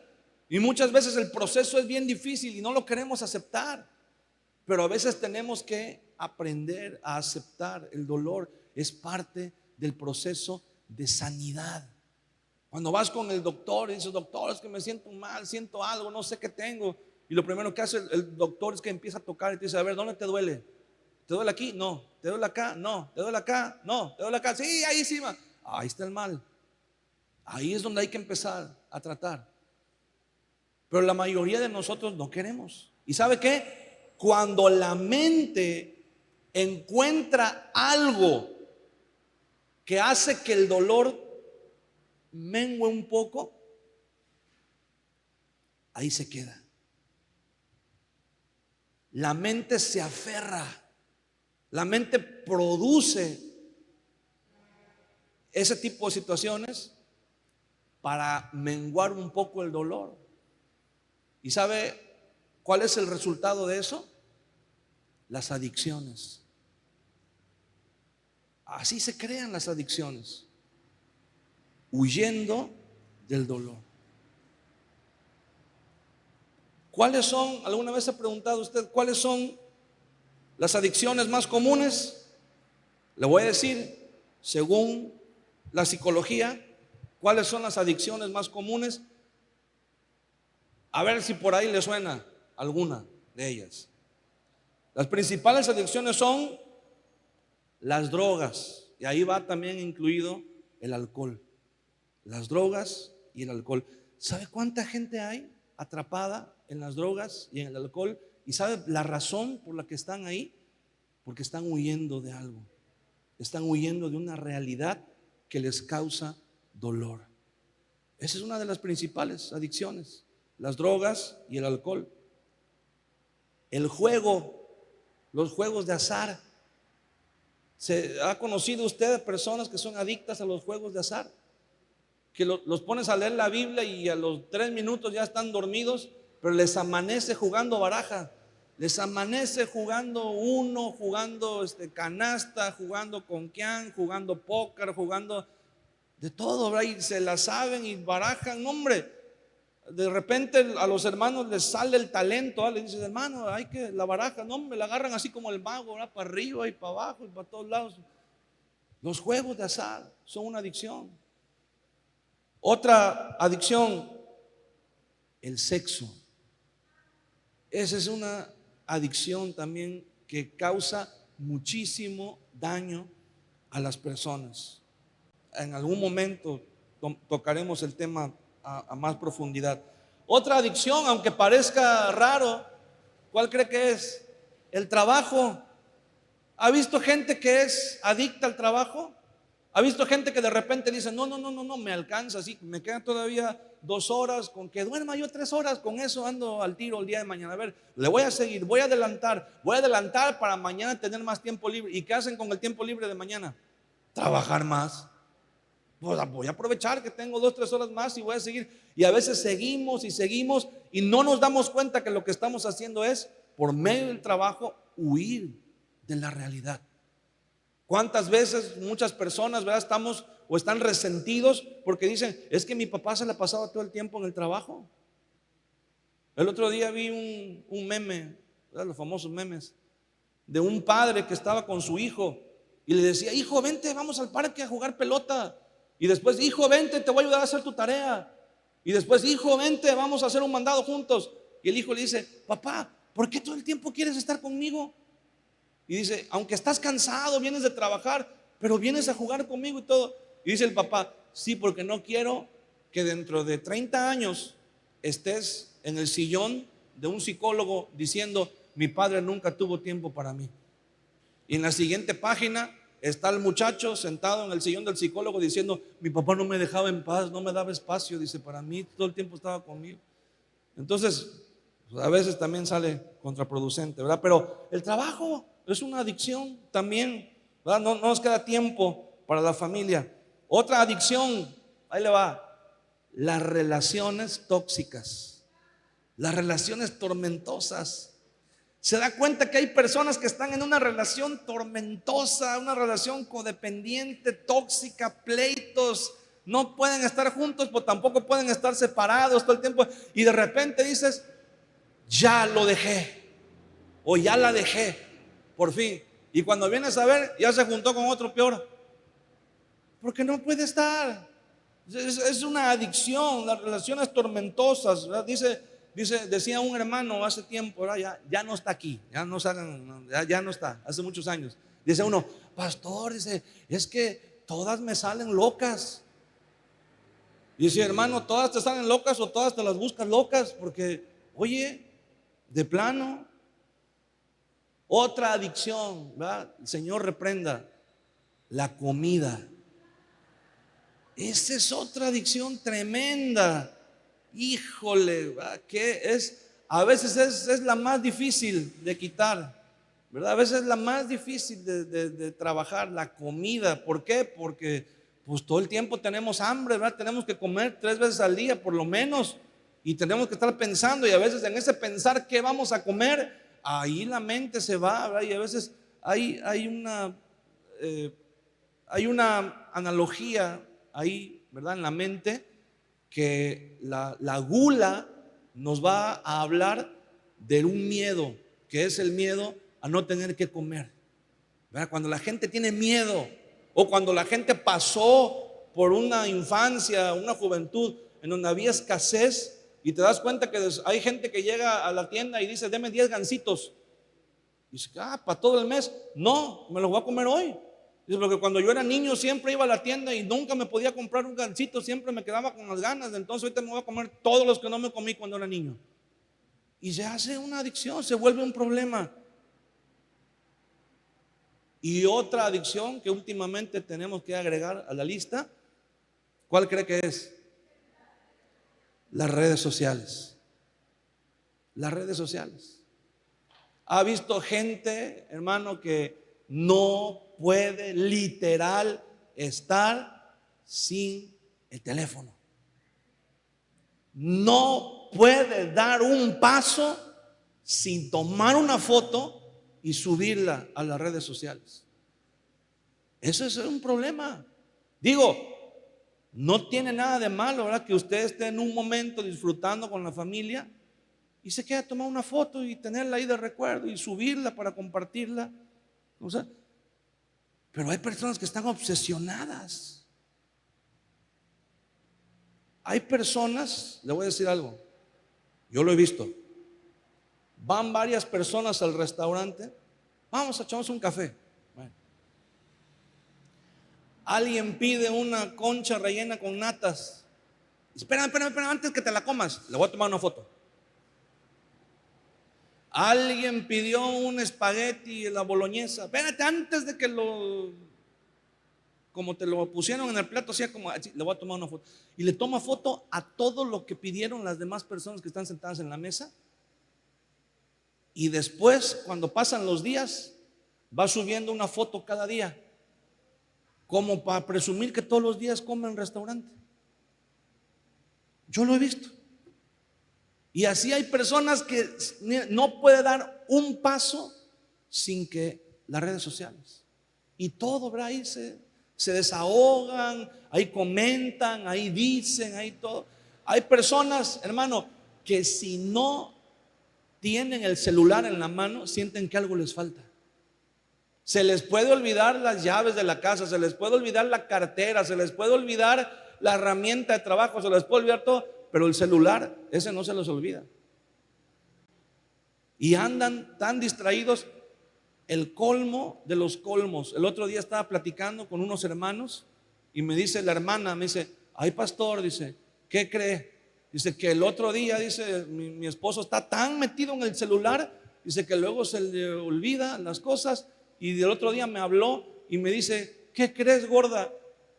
Y muchas veces el proceso es bien difícil y no lo queremos aceptar. Pero a veces tenemos que aprender a aceptar el dolor. Es parte del proceso de sanidad. Cuando vas con el doctor y dices, doctor, es que me siento mal, siento algo, no sé qué tengo. Y lo primero que hace el doctor es que empieza a tocar y te dice, a ver, ¿dónde te duele? ¿Te duele aquí? No. ¿Te duele acá? No. ¿Te duele acá? No. ¿Te duele acá? Sí, ahí encima. Ahí está el mal. Ahí es donde hay que empezar a tratar. Pero la mayoría de nosotros no queremos. ¿Y sabe qué? Cuando la mente encuentra algo que hace que el dolor mengue un poco, ahí se queda. la mente se aferra, la mente produce ese tipo de situaciones para menguar un poco el dolor. ¿Y sabe cuál es el resultado de eso? Las adicciones. Así se crean las adicciones, huyendo del dolor. ¿Cuáles son, alguna vez se ha preguntado usted, cuáles son las adicciones más comunes? Le voy a decir, según la psicología, cuáles son las adicciones más comunes. A ver si por ahí le suena alguna de ellas. Las principales adicciones son las drogas, y ahí va también incluido el alcohol. Las drogas y el alcohol. ¿Sabe cuánta gente hay atrapada en las drogas y en el alcohol? ¿Y sabe la razón por la que están ahí? Porque están huyendo de algo. Están huyendo de una realidad que les causa dolor. Esa es una de las principales adicciones, las drogas y el alcohol. El juego, los juegos de azar. ¿Se ha conocido usted personas que son adictas a los juegos de azar? Que los pones a leer la Biblia y a los 3 minutos ya están dormidos, pero les amanece jugando baraja, les amanece jugando uno, jugando canasta, jugando conquián, jugando póker, jugando de todo, ¿verdad? Y se la saben y barajan, hombre. De repente a los hermanos les sale el talento, ¿verdad? Les dicen, hermano, hay que la baraja, no, me la agarran así como el mago, ¿verdad? Para arriba y para abajo y para todos lados. Los juegos de azar son una adicción. Otra adicción, el sexo. Esa es una adicción también que causa muchísimo daño a las personas. En algún momento tocaremos el tema a más profundidad. Otra adicción, aunque parezca raro, ¿cuál cree que es? El trabajo. ¿Ha visto gente que es adicta al trabajo? ¿Ha visto gente que de repente dice, no, me alcanza, así, me quedan todavía 2 horas, con que duerma yo 3 horas, con eso ando al tiro el día de mañana? A ver, le voy a seguir, voy a adelantar para mañana tener más tiempo libre. ¿Y qué hacen con el tiempo libre de mañana? Trabajar más. Pues voy a aprovechar que tengo 2, 3 horas más y voy a seguir. Y a veces seguimos y no nos damos cuenta que lo que estamos haciendo es, por medio del trabajo, huir de la realidad. ¿Cuántas veces muchas personas, verdad, estamos o están resentidos porque dicen, es que mi papá se la pasaba todo el tiempo en el trabajo? El otro día vi un meme, ¿verdad? Los famosos memes, de un padre que estaba con su hijo y le decía, hijo, vente, vamos al parque a jugar pelota. Y después, hijo, vente, te voy a ayudar a hacer tu tarea. Y después, hijo, vente, vamos a hacer un mandado juntos. Y el hijo le dice, papá, ¿por qué todo el tiempo quieres estar conmigo? Y dice, aunque estás cansado, vienes de trabajar, pero vienes a jugar conmigo y todo. Y dice el papá, sí, porque no quiero que dentro de 30 años estés en el sillón de un psicólogo diciendo, mi padre nunca tuvo tiempo para mí. Y en la siguiente página está el muchacho sentado en el sillón del psicólogo diciendo, mi papá no me dejaba en paz, no me daba espacio, dice, para mí, todo el tiempo estaba conmigo. Entonces, pues, a veces también sale contraproducente, ¿verdad? Pero el trabajo es una adicción también, ¿verdad? No nos queda tiempo para la familia. Otra adicción, ahí le va, las relaciones tóxicas, las relaciones tormentosas. Se da cuenta que hay personas que están en una relación tormentosa, una relación codependiente, tóxica, pleitos, no pueden estar juntos, pero tampoco pueden estar separados todo el tiempo. Y de repente dices, ya lo dejé, o ya la dejé, por fin. Y cuando vienes a ver, ya se juntó con otro peor, porque no puede estar. Es una adicción, las relaciones tormentosas, ¿verdad? Decía un hermano hace tiempo, ¿verdad? Ya no está aquí, ya no está, hace muchos años. Dice uno, pastor, dice, es que todas me salen locas. Dice, hermano, ¿todas te salen locas o todas te las buscas locas? Porque, oye, de plano. Otra adicción, ¿verdad? El Señor reprenda, la comida. Esa es otra adicción tremenda. Híjole, ¿verdad? ¿Qué es? a veces es la más difícil de quitar, ¿verdad? A veces es la más difícil de trabajar, la comida. ¿Por qué? Porque pues todo el tiempo tenemos hambre, ¿verdad? Tenemos que comer 3 veces al día por lo menos, y tenemos que estar pensando, y a veces en ese pensar qué vamos a comer, ahí la mente se va, ¿verdad? Y a veces eh, hay una analogía ahí, ¿verdad? En la mente, que la gula nos va a hablar de un miedo, que es el miedo a no tener que comer, ¿verdad? Cuando la gente tiene miedo, o cuando la gente pasó por una infancia, una juventud en donde había escasez, y te das cuenta que hay gente que llega a la tienda y dice: deme 10 gancitos. Y dice: para todo el mes. No, me los voy a comer hoy. Dice: porque cuando yo era niño siempre iba a la tienda y nunca me podía comprar un gansito, siempre me quedaba con las ganas. Entonces ahorita me voy a comer todos los que no me comí cuando era niño. Y se hace una adicción, se vuelve un problema. Y otra adicción que últimamente tenemos que agregar a la lista, ¿cuál cree que es? Las redes sociales. Las redes sociales. ¿Ha visto gente, hermano, que no puede literal estar sin el teléfono? No puede dar un paso sin tomar una foto y subirla a las redes sociales. Eso es un problema. Digo, no tiene nada de malo, ¿verdad?, que usted esté en un momento disfrutando con la familia y se queda a tomar una foto y tenerla ahí de recuerdo y subirla para compartirla. O sea, pero hay personas que están obsesionadas. Hay personas, le voy a decir algo, yo lo he visto. Van varias personas al restaurante, vamos a echarnos un café. Bueno. Alguien pide una concha rellena con natas. Espera, antes que te la comas, le voy a tomar una foto. Alguien pidió un espagueti y la boloñesa. Espérate, antes de que como te lo pusieron en el plato, así como así, le voy a tomar una foto. Y le toma foto a todo lo que pidieron las demás personas que están sentadas en la mesa. Y después, cuando pasan los días, va subiendo una foto cada día, como para presumir que todos los días come en el restaurante. Yo lo he visto. Y así hay personas que no pueden dar un paso sin que las redes sociales. Y todo, ¿verdad? Ahí se desahogan, ahí comentan, ahí dicen, ahí todo. Hay personas, hermano, que si no tienen el celular en la mano, sienten que algo les falta. Se les puede olvidar las llaves de la casa, se les puede olvidar la cartera, se les puede olvidar la herramienta de trabajo, se les puede olvidar todo, pero el celular, ese no se les olvida. Y andan tan distraídos, el colmo de los colmos. El otro día estaba platicando con unos hermanos y me dice la hermana, me dice: ay, pastor, dice, ¿qué cree? Dice que el otro día, dice, mi esposo está tan metido en el celular, dice que luego se le olvida las cosas. Y del otro día me habló y me dice: ¿qué crees, gorda?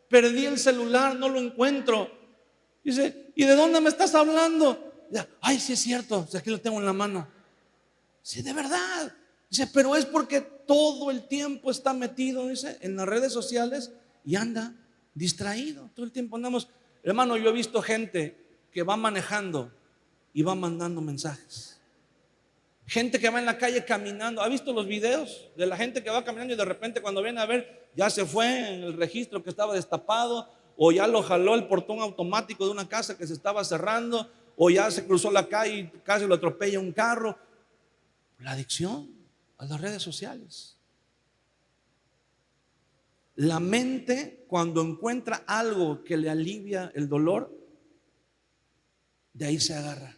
Perdí el celular, no lo encuentro. Dice: ¿y de dónde me estás hablando? Dice: ay, sí es cierto, o sea, aquí lo tengo en la mano. Sí, de verdad. Dice: pero es porque todo el tiempo está metido, dice, en las redes sociales y anda distraído. Todo el tiempo andamos. Hermano, yo he visto gente que va manejando y va mandando mensajes. Gente que va en la calle caminando. ¿Ha visto los videos de la gente que va caminando y de repente cuando viene a ver ya se fue en el registro que estaba destapado, o ya lo jaló el portón automático de una casa que se estaba cerrando, o ya se cruzó la calle y casi lo atropella un carro? La adicción a las redes sociales. La mente, cuando encuentra algo que le alivia el dolor, de ahí se agarra.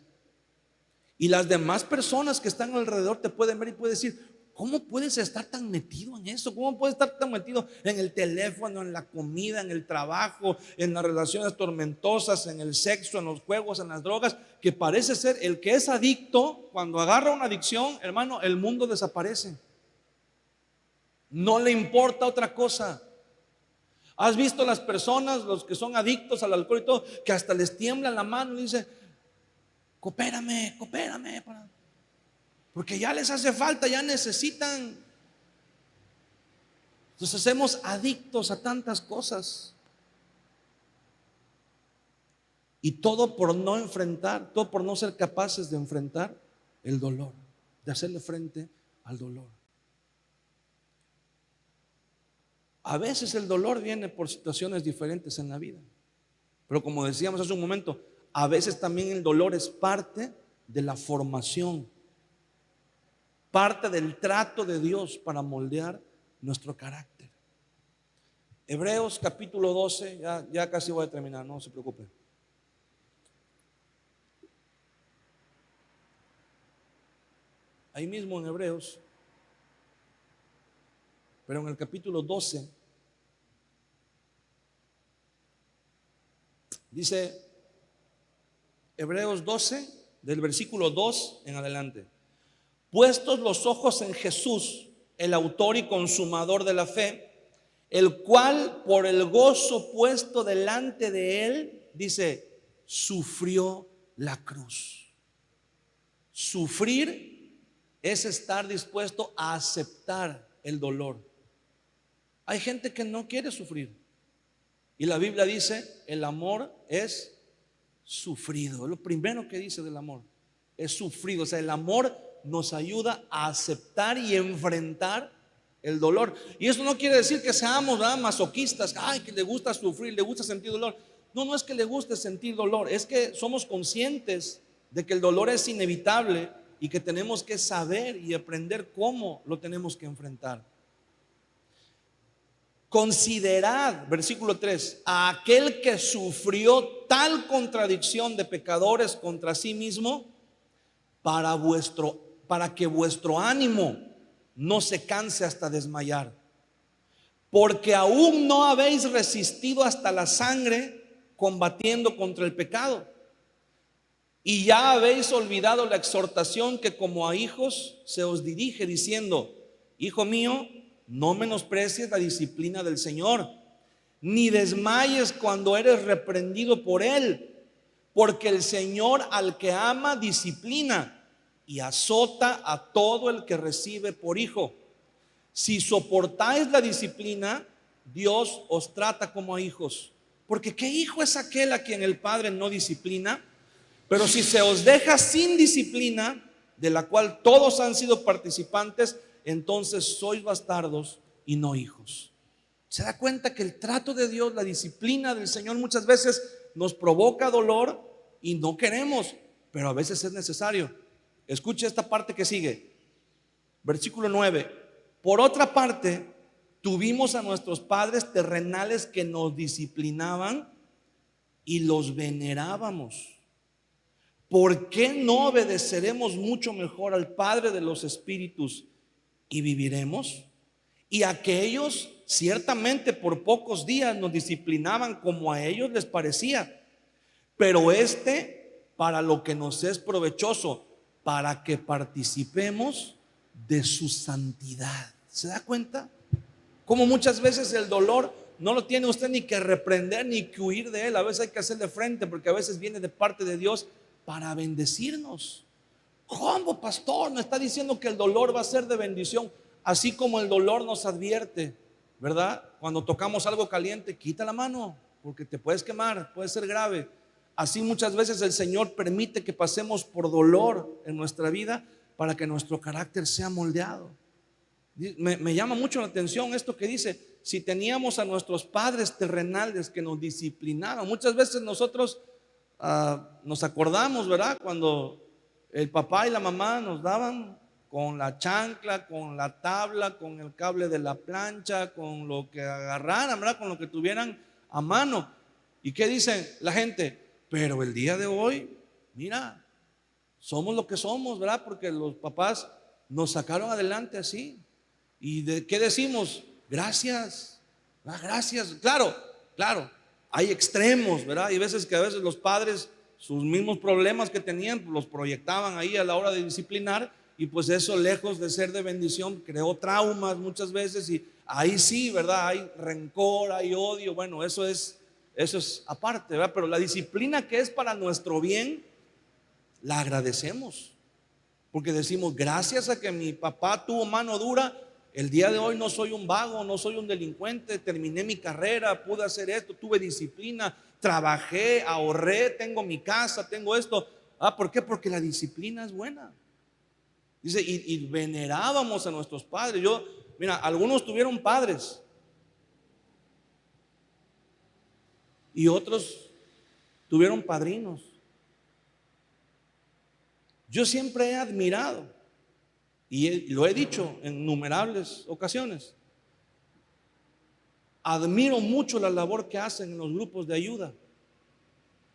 Y las demás personas que están alrededor te pueden ver y pueden decir: ¿cómo puedes estar tan metido en eso? ¿Cómo puedes estar tan metido en el teléfono, en la comida, en el trabajo, en las relaciones tormentosas, en el sexo, en los juegos, en las drogas? Que parece ser el que es adicto, cuando agarra una adicción, hermano, el mundo desaparece. No le importa otra cosa. ¿Has visto las personas, los que son adictos al alcohol y todo, que hasta les tiembla la mano y dice: Coopérame, coopérame, porque ya les hace falta, ya necesitan. Nos hacemos adictos a tantas cosas. Y todo por no enfrentar, todo por no ser capaces de enfrentar el dolor, de hacerle frente al dolor. A veces el dolor viene por situaciones diferentes en la vida. Pero como decíamos hace un momento, a veces también el dolor es parte de la formación, parte del trato de Dios para moldear nuestro carácter. Hebreos capítulo 12, ya casi voy a terminar, no se preocupe. Ahí mismo en Hebreos, pero en el capítulo 12, dice Hebreos 12, del versículo 2 en adelante: puestos los ojos en Jesús, el autor y consumador de la fe, el cual por el gozo puesto delante de él, dice, sufrió la cruz. Sufrir es estar dispuesto a aceptar el dolor. Hay gente que no quiere sufrir. Y la Biblia dice, el amor es sufrido. Es lo primero que dice del amor. Es sufrido. O sea, el amor nos ayuda a aceptar y enfrentar el dolor. Y eso no quiere decir que seamos masoquistas. Ay, que le gusta sufrir, le gusta sentir dolor. No, no es que le guste sentir dolor. Es que somos conscientes de que el dolor es inevitable y que tenemos que saber y aprender cómo lo tenemos que enfrentar. Considerad, versículo 3, a aquel que sufrió tal contradicción de pecadores contra sí mismo, para que vuestro ánimo no se canse hasta desmayar. Porque aún no habéis resistido hasta la sangre combatiendo contra el pecado. Y ya habéis olvidado la exhortación que como a hijos se os dirige, diciendo: hijo mío, no menosprecies la disciplina del Señor, ni desmayes cuando eres reprendido por Él, porque el Señor al que ama disciplina y azota a todo el que recibe por hijo. Si soportáis la disciplina, Dios os trata como a hijos. Porque ¿qué hijo es aquel a quien el Padre no disciplina? Pero si se os deja sin disciplina, de la cual todos han sido participantes, entonces sois bastardos y no hijos. ¿Se da cuenta que el trato de Dios, la disciplina del Señor muchas veces nos provoca dolor y no queremos, pero a veces es necesario? Escuche esta parte que sigue, versículo 9. Por otra parte, tuvimos a nuestros padres terrenales que nos disciplinaban y los venerábamos. ¿Por qué no obedeceremos mucho mejor al Padre de los Espíritus y viviremos? Y aquellos ciertamente por pocos días nos disciplinaban como a ellos les parecía, pero para lo que nos es provechoso, para que participemos de su santidad. ¿Se da cuenta? Como muchas veces el dolor no lo tiene usted ni que reprender ni que huir de él. A veces hay que hacerle frente, porque a veces viene de parte de Dios para bendecirnos. ¿Cómo, pastor? Me está diciendo que el dolor va a ser de bendición. Así como el dolor nos advierte, ¿verdad? Cuando tocamos algo caliente, quita la mano, porque te puedes quemar, puede ser grave. Así muchas veces el Señor permite que pasemos por dolor en nuestra vida para que nuestro carácter sea moldeado. Me llama mucho la atención esto que dice: si teníamos a nuestros padres terrenales que nos disciplinaban. Muchas veces nosotros nos acordamos, ¿verdad? Cuando el papá y la mamá nos daban con la chancla, con la tabla, con el cable de la plancha, con lo que agarraran, ¿verdad? Con lo que tuvieran a mano. ¿Y qué dice la gente? Pero el día de hoy, mira, somos lo que somos, ¿verdad? Porque los papás nos sacaron adelante así. ¿Y de qué decimos? Gracias, gracias. Claro, hay extremos, ¿verdad? Hay veces que a veces los padres, sus mismos problemas que tenían, pues los proyectaban ahí a la hora de disciplinar, y pues eso, lejos de ser de bendición, creó traumas muchas veces. Y ahí sí, ¿verdad? Hay rencor, hay odio. Bueno, eso es aparte, ¿verdad? Pero la disciplina que es para nuestro bien la agradecemos. Porque decimos, gracias a que mi papá tuvo mano dura, el día de hoy no soy un vago, no soy un delincuente, terminé mi carrera, pude hacer esto, tuve disciplina, trabajé, ahorré, tengo mi casa, tengo esto. ¿Por qué? Porque la disciplina es buena. Dice, y venerábamos a nuestros padres. Mira, algunos tuvieron padres y otros tuvieron padrinos. Yo siempre he admirado, y lo he dicho en innumerables ocasiones, admiro mucho la labor que hacen en los grupos de ayuda.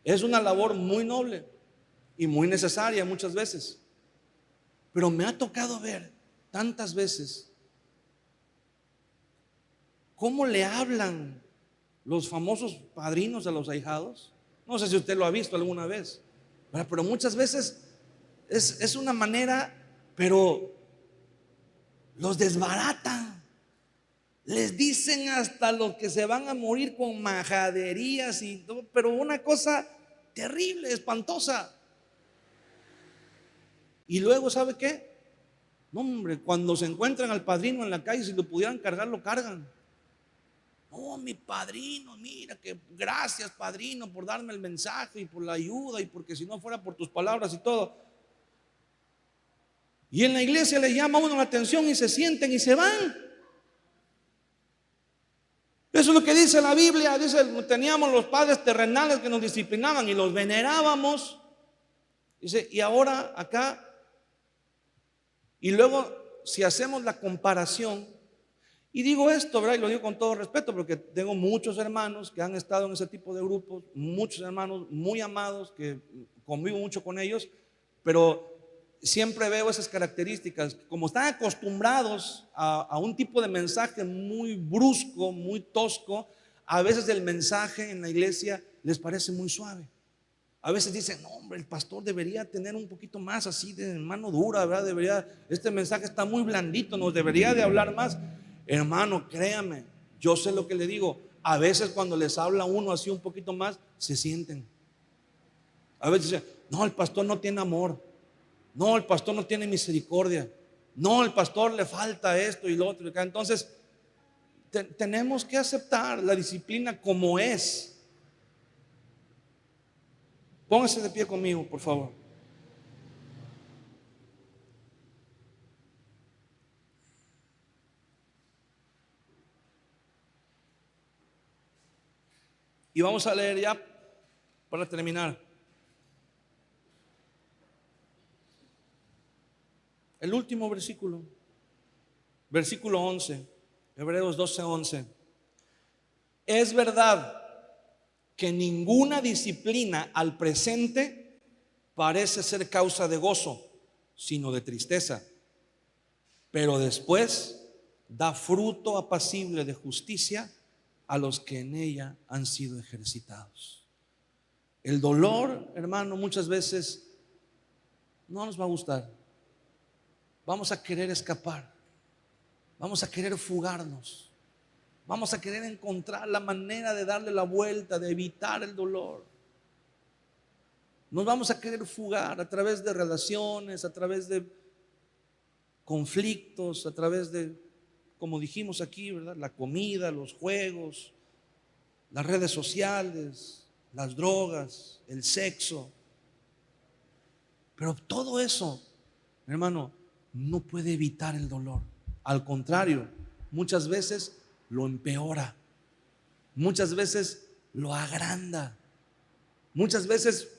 Es una labor muy noble y muy necesaria muchas veces. Pero me ha tocado ver tantas veces cómo le hablan los famosos padrinos a los ahijados. No sé si usted lo ha visto alguna vez, pero muchas veces es una manera, pero los desbaratan. Les dicen hasta los que se van a morir con majaderías y todo, pero una cosa terrible, espantosa. Y luego, ¿sabe qué? No, hombre, cuando se encuentran al padrino en la calle, si lo pudieran cargar, lo cargan. Oh, mi padrino, mira, que gracias, padrino, por darme el mensaje y por la ayuda, y porque si no fuera por tus palabras y todo. Y en la iglesia le llama a uno la atención y se sienten y se van. Eso es lo que dice la Biblia. Dice, teníamos los padres terrenales que nos disciplinaban y los venerábamos. Dice, y ahora acá. Y luego, si hacemos la comparación, y digo esto, ¿verdad? Y lo digo con todo respeto, porque tengo muchos hermanos que han estado en ese tipo de grupos, muchos hermanos muy amados, que convivo mucho con ellos, pero siempre veo esas características. Como están acostumbrados a un tipo de mensaje muy brusco, muy tosco, a veces el mensaje en la iglesia les parece muy suave. A veces dicen, no, hombre, el pastor debería tener un poquito más así de mano dura, ¿verdad? Este mensaje está muy blandito, nos debería de hablar más. Hermano, créame, yo sé lo que le digo. A veces cuando les habla uno así un poquito más, se sienten. A veces dicen, no, el pastor no tiene amor. No, el pastor no tiene misericordia. No, el pastor le falta esto y lo otro. Entonces, tenemos que aceptar la disciplina como es. Póngase de pie conmigo, por favor. Y vamos a leer ya para terminar. El último versículo, versículo 11, Hebreos 12:11. Es verdad que ninguna disciplina al presente parece ser causa de gozo, sino de tristeza, pero después da fruto apacible de justicia a los que en ella han sido ejercitados. El dolor, hermano, muchas veces no nos va a gustar. Vamos a querer escapar, vamos a querer fugarnos, vamos a querer encontrar la manera de darle la vuelta, de evitar el dolor. Nos vamos a querer fugar a través de relaciones, a través de conflictos, a través de, como dijimos aquí, ¿verdad? La comida, los juegos, las redes sociales, las drogas, el sexo. Pero todo eso, hermano, no puede evitar el dolor. Al contrario, muchas veces lo empeora, muchas veces lo agranda, muchas veces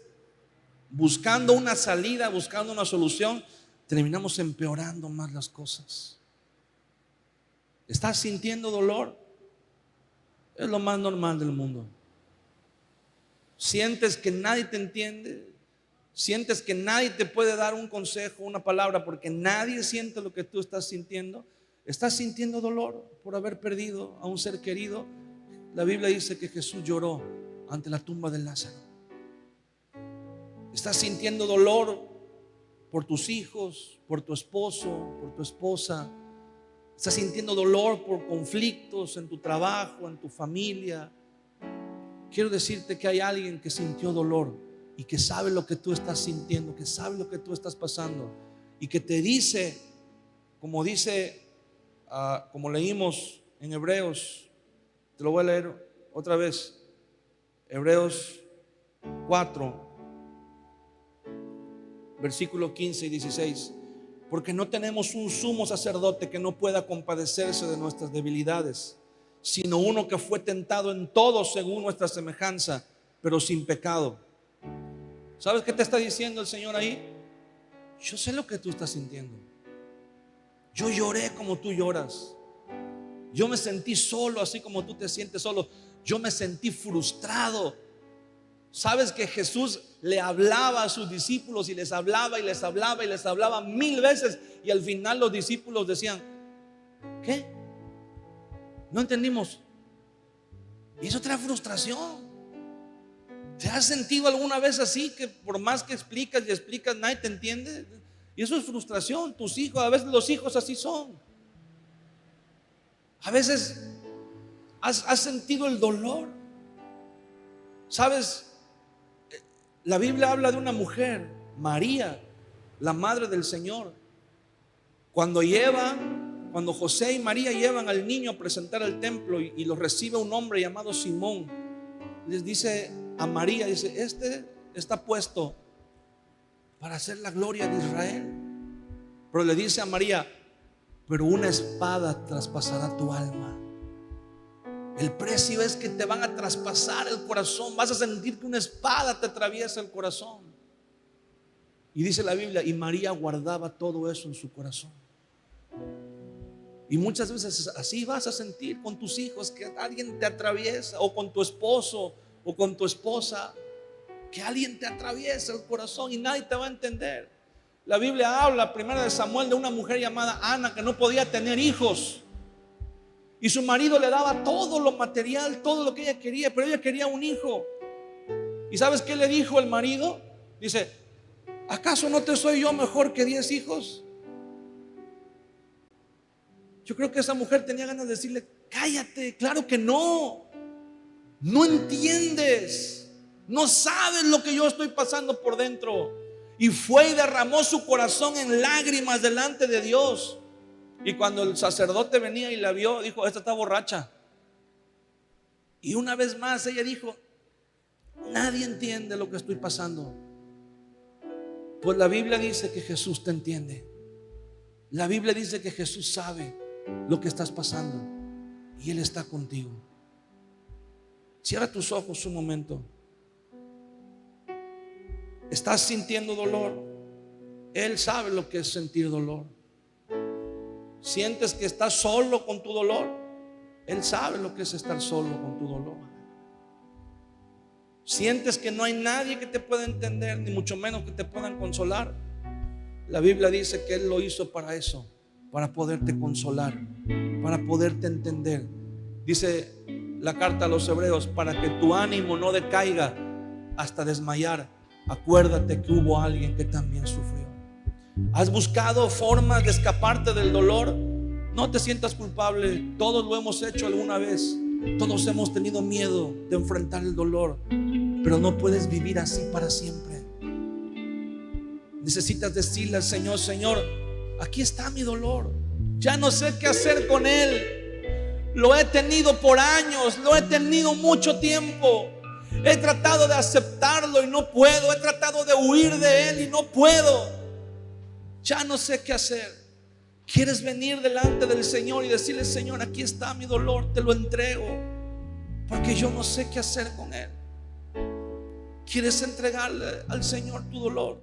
buscando una salida, buscando una solución, terminamos empeorando más las cosas. ¿Estás sintiendo dolor? Es lo más normal del mundo. ¿Sientes que nadie te entiende? ¿Sientes que nadie te puede dar un consejo, una palabra, porque nadie siente lo que tú estás sintiendo? ¿Estás sintiendo dolor por haber perdido a un ser querido? La Biblia dice que Jesús lloró ante la tumba de Lázaro. ¿Estás sintiendo dolor por tus hijos, por tu esposo, por tu esposa? ¿Estás sintiendo dolor por conflictos en tu trabajo, en tu familia? Quiero decirte que hay alguien que sintió dolor y que sabe lo que tú estás sintiendo, que sabe lo que tú estás pasando y que te dice, como dice, como leímos en Hebreos, te lo voy a leer otra vez, Hebreos 4, versículos 15 y 16. Porque no tenemos un sumo sacerdote que no pueda compadecerse de nuestras debilidades, sino uno que fue tentado en todo según nuestra semejanza, pero sin pecado. ¿Sabes qué te está diciendo el Señor ahí? Yo sé lo que tú estás sintiendo. Yo lloré como tú lloras. Yo me sentí solo así como tú te sientes solo. Yo me sentí frustrado. Sabes que Jesús le hablaba a sus discípulos y les hablaba y les hablaba y les hablaba 1000 veces, y al final los discípulos decían: ¿qué? No entendimos. Y eso trae frustración. ¿Te has sentido alguna vez así, que por más que explicas y explicas nadie te entiende? Y eso es frustración. Tus hijos, a veces los hijos así son. A veces has sentido el dolor. ¿Sabes? La Biblia habla de una mujer, María, la madre del Señor. Cuando José y María llevan al niño a presentar al templo y lo recibe un hombre llamado Simón, les dice a María, dice: este está puesto para hacer la gloria de Israel. Pero le dice a María: pero una espada traspasará tu alma. El precio es que te van a traspasar el corazón. Vas a sentir que una espada te atraviesa el corazón. Y dice la Biblia: y María guardaba todo eso en su corazón. Y muchas veces así vas a sentir con tus hijos, que alguien te atraviesa, o con tu esposo o con tu esposa, que alguien te atraviesa el corazón y nadie te va a entender. La Biblia habla, primera de Samuel, de una mujer llamada Ana que no podía tener hijos. Y su marido le daba todo lo material, todo lo que ella quería, pero ella quería un hijo. ¿Y sabes qué le dijo el marido? Dice: ¿acaso no te soy yo mejor que 10 hijos? Yo creo que esa mujer tenía ganas de decirle: cállate, claro que no. No entiendes, no sabes lo que yo estoy pasando por dentro. Y fue y derramó su corazón en lágrimas delante de Dios. Y cuando el sacerdote venía y la vio, dijo: esta está borracha. Y una vez más ella dijo: nadie entiende lo que estoy pasando. Pues la Biblia dice que Jesús te entiende. La Biblia dice que Jesús sabe lo que estás pasando y Él está contigo. Cierra tus ojos un momento. ¿Estás sintiendo dolor? Él sabe lo que es sentir dolor. ¿Sientes que estás solo con tu dolor? Él sabe lo que es estar solo con tu dolor. ¿Sientes que no hay nadie que te pueda entender, ni mucho menos que te puedan consolar? La Biblia dice que Él lo hizo para eso, para poderte consolar, para poderte entender. Dice la carta a los Hebreos: para que tu ánimo no decaiga hasta desmayar, acuérdate que hubo alguien que también sufrió. ¿Has buscado formas de escaparte del dolor? No te sientas culpable. Todos lo hemos hecho alguna vez. Todos hemos tenido miedo de enfrentar el dolor, pero no puedes vivir así para siempre. Necesitas decirle al Señor: Señor, aquí está mi dolor. Ya no sé qué hacer con él. Lo he tenido por años, lo he tenido mucho tiempo. He tratado de aceptarlo y no puedo. He tratado de huir de él y no puedo. Ya no sé qué hacer. ¿Quieres venir delante del Señor y decirle: Señor, aquí está mi dolor, te lo entrego, porque yo no sé qué hacer con él? ¿Quieres entregarle al Señor tu dolor?